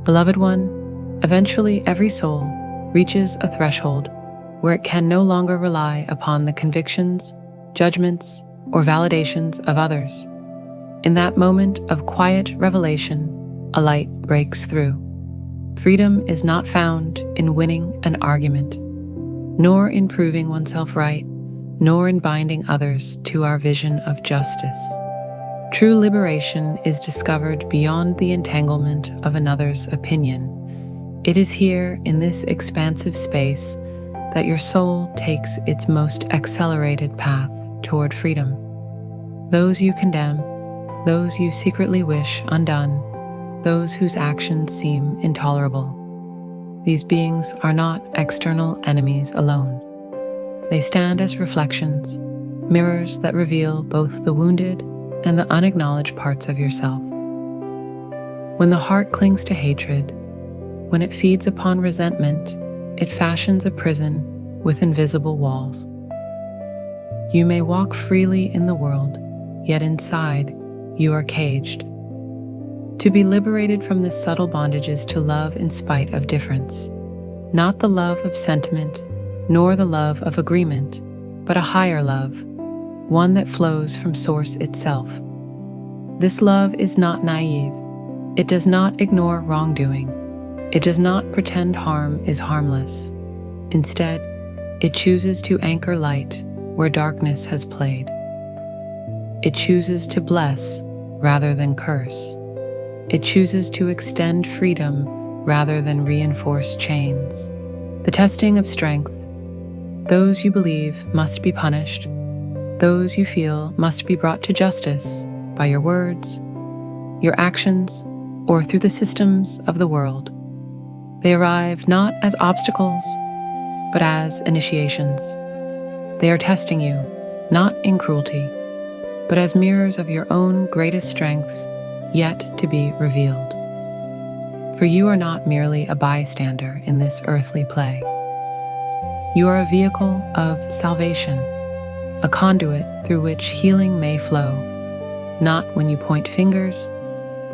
Beloved one, eventually every soul reaches a threshold where it can no longer rely upon the convictions, judgments, or validations of others. In that moment of quiet revelation, a light breaks through. Freedom is not found in winning an argument, nor in proving oneself right, nor in binding others to our vision of justice. True liberation is discovered beyond the entanglement of another's opinion. It is here, in this expansive space, that your soul takes its most accelerated path toward freedom. Those you condemn, those you secretly wish undone, those whose actions seem intolerable. These beings are not external enemies alone. They stand as reflections, mirrors that reveal both the wounded and the unacknowledged parts of yourself. When the heart clings to hatred, when it feeds upon resentment, it fashions a prison with invisible walls. You may walk freely in the world, yet inside you are caged. To be liberated from this subtle bondage is to love in spite of difference, not the love of sentiment, nor the love of agreement, but a higher love, one that flows from Source itself. This love is not naive. It does not ignore wrongdoing. It does not pretend harm is harmless. Instead, it chooses to anchor light where darkness has played. It chooses to bless rather than curse. It chooses to extend freedom rather than reinforce chains. The testing of strength. Those you believe must be punished. Those you feel must be brought to justice by your words, your actions, or through the systems of the world. They arrive not as obstacles, but as initiations. They are testing you, not in cruelty, but as mirrors of your own greatest strengths yet to be revealed. For you are not merely a bystander in this earthly play. You are a vehicle of salvation, a conduit through which healing may flow, not when you point fingers,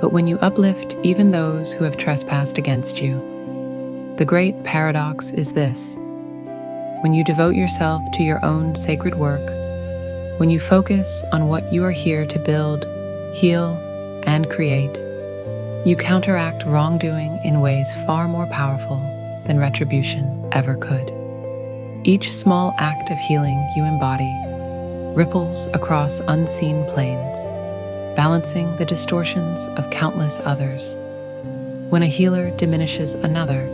but when you uplift even those who have trespassed against you. The great paradox is this: when you devote yourself to your own sacred work, when you focus on what you are here to build, heal, and create, you counteract wrongdoing in ways far more powerful than retribution ever could. Each small act of healing you embody ripples across unseen planes, balancing the distortions of countless others. When a healer diminishes another,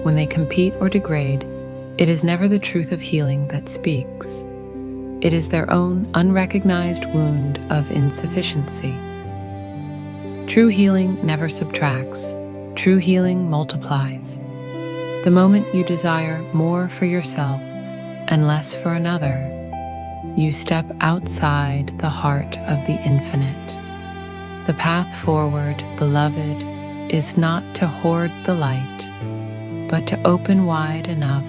when they compete or degrade, it is never the truth of healing that speaks. It is their own unrecognized wound of insufficiency. True healing never subtracts. True healing multiplies. The moment you desire more for yourself and less for another, you step outside the heart of the infinite. The path forward, beloved, is not to hoard the light, but to open wide enough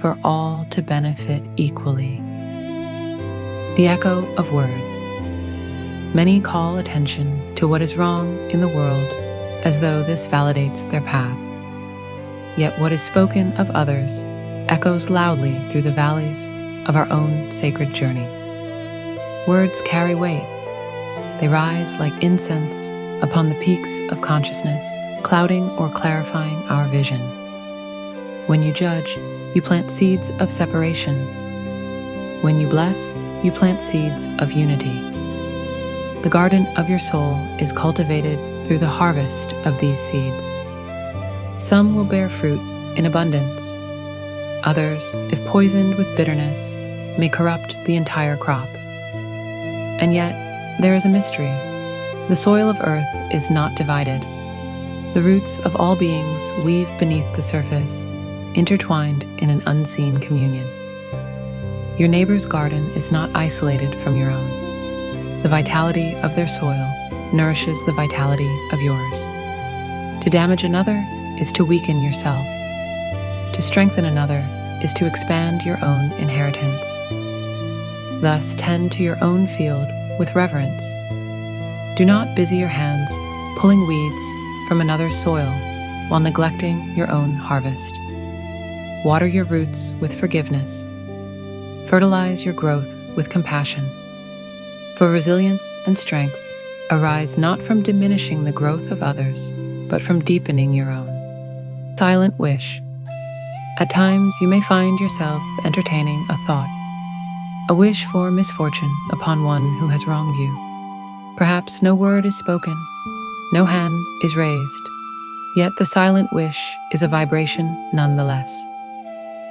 for all to benefit equally. The echo of words. Many call attention to what is wrong in the world as though this validates their path. Yet what is spoken of others echoes loudly through the valleys of our own sacred journey. Words carry weight. They rise like incense upon the peaks of consciousness, clouding or clarifying our vision. When you judge, you plant seeds of separation. When you bless, you plant seeds of unity. The garden of your soul is cultivated through the harvest of these seeds. Some will bear fruit in abundance. Others, if poisoned with bitterness, may corrupt the entire crop. And yet, there is a mystery. The soil of earth is not divided. The roots of all beings weave beneath the surface, intertwined in an unseen communion. Your neighbor's garden is not isolated from your own. The vitality of their soil nourishes the vitality of yours. To damage another is to weaken yourself. To strengthen another is to expand your own inheritance. Thus, tend to your own field with reverence. Do not busy your hands pulling weeds from another's soil while neglecting your own harvest. Water your roots with forgiveness. Fertilize your growth with compassion. For resilience and strength arise not from diminishing the growth of others, but from deepening your own. Silent wish. At times you may find yourself entertaining a thought, a wish for misfortune upon one who has wronged you. Perhaps no word is spoken, no hand is raised, yet the silent wish is a vibration nonetheless.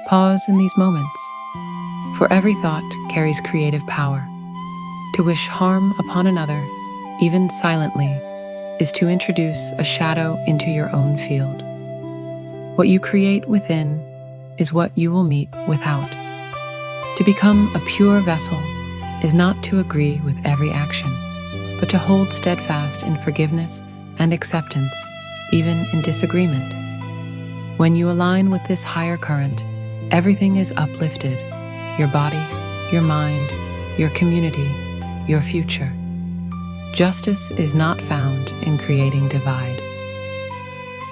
Pause in these moments, for every thought carries creative power. To wish harm upon another, even silently, is to introduce a shadow into your own field. What you create within is what you will meet without. To become a pure vessel is not to agree with every action, but to hold steadfast in forgiveness and acceptance, even in disagreement. When you align with this higher current, everything is uplifted: your body, your mind, your community, your future. Justice is not found in creating divide.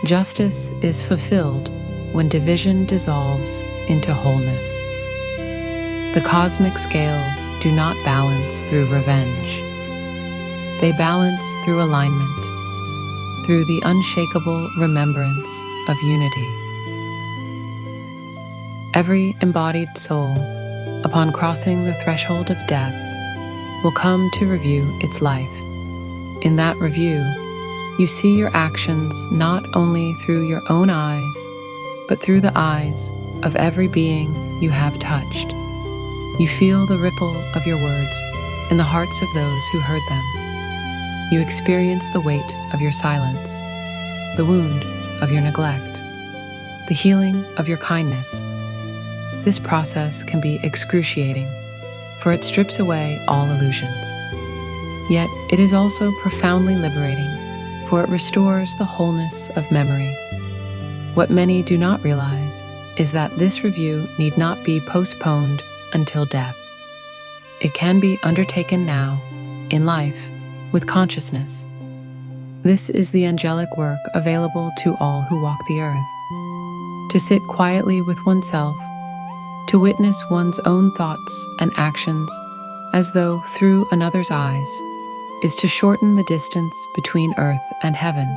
Justice is fulfilled when division dissolves into wholeness. The cosmic scales do not balance through revenge. They balance through alignment, through the unshakable remembrance of unity. Every embodied soul, upon crossing the threshold of death, will come to review its life. In that review, you see your actions not only through your own eyes, but through the eyes of every being you have touched. You feel the ripple of your words in the hearts of those who heard them. You experience the weight of your silence, the wound of your neglect, the healing of your kindness. This process can be excruciating, for it strips away all illusions. Yet it is also profoundly liberating, for it restores the wholeness of memory. What many do not realize is that this review need not be postponed until death. It can be undertaken now, in life, with consciousness. This is the angelic work available to all who walk the earth. To sit quietly with oneself, to witness one's own thoughts and actions as though through another's eyes, is to shorten the distance between earth and heaven.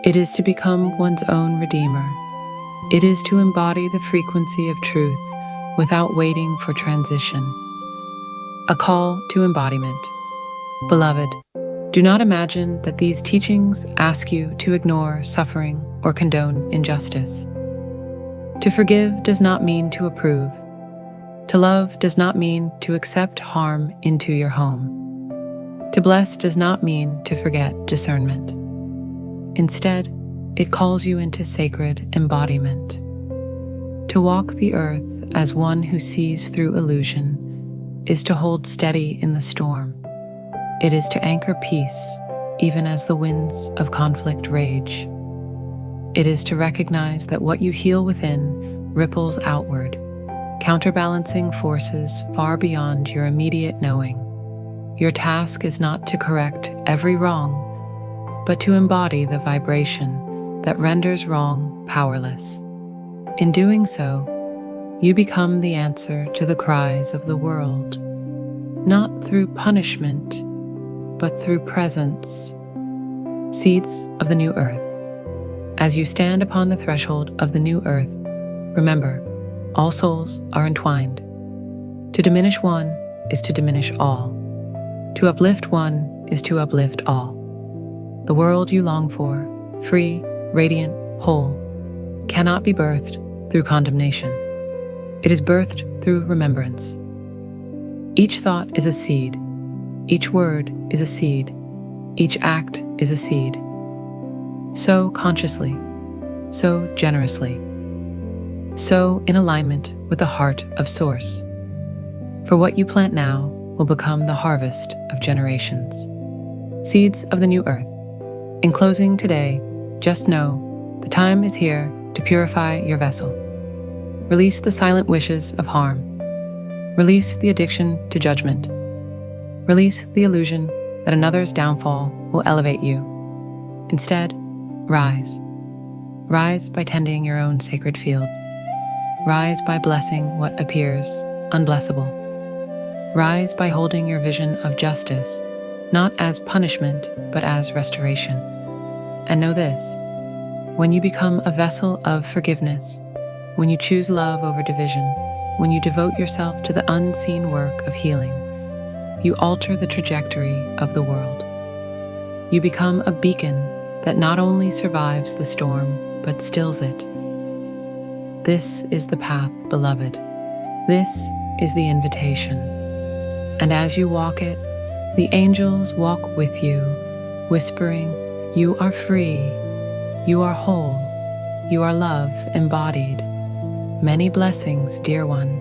It is to become one's own redeemer. It is to embody the frequency of truth without waiting for transition. A call to embodiment. Beloved, do not imagine that these teachings ask you to ignore suffering or condone injustice. To forgive does not mean to approve. To love does not mean to accept harm into your home. To bless does not mean to forget discernment. Instead, it calls you into sacred embodiment. To walk the earth as one who sees through illusion is to hold steady in the storm. It is to anchor peace even as the winds of conflict rage. It is to recognize that what you heal within ripples outward, counterbalancing forces far beyond your immediate knowing. Your task is not to correct every wrong, but to embody the vibration that renders wrong powerless. In doing so, you become the answer to the cries of the world, not through punishment, but through presence. Seeds of the new earth. As you stand upon the threshold of the new earth, remember, all souls are entwined. To diminish one is to diminish all. To uplift one is to uplift all. The world you long for, free, radiant, whole, cannot be birthed through condemnation. It is birthed through remembrance. Each thought is a seed. Each word is a seed. Each act is a seed. Sow consciously, sow generously, sow in alignment with the heart of Source. For what you plant now will become the harvest of generations. Seeds of the new earth. In closing today, just know the time is here to purify your vessel. Release the silent wishes of harm. Release the addiction to judgment. Release the illusion that another's downfall will elevate you. Instead, rise. Rise by tending your own sacred field. Rise by blessing what appears unblessable. Rise by holding your vision of justice, not as punishment, but as restoration. And know this: when you become a vessel of forgiveness, when you choose love over division, when you devote yourself to the unseen work of healing, you alter the trajectory of the world. You become a beacon that not only survives the storm, but stills it. This is the path, beloved. This is the invitation. And as you walk it, the angels walk with you, whispering, "You are free, you are whole, you are love embodied. Many blessings, dear one."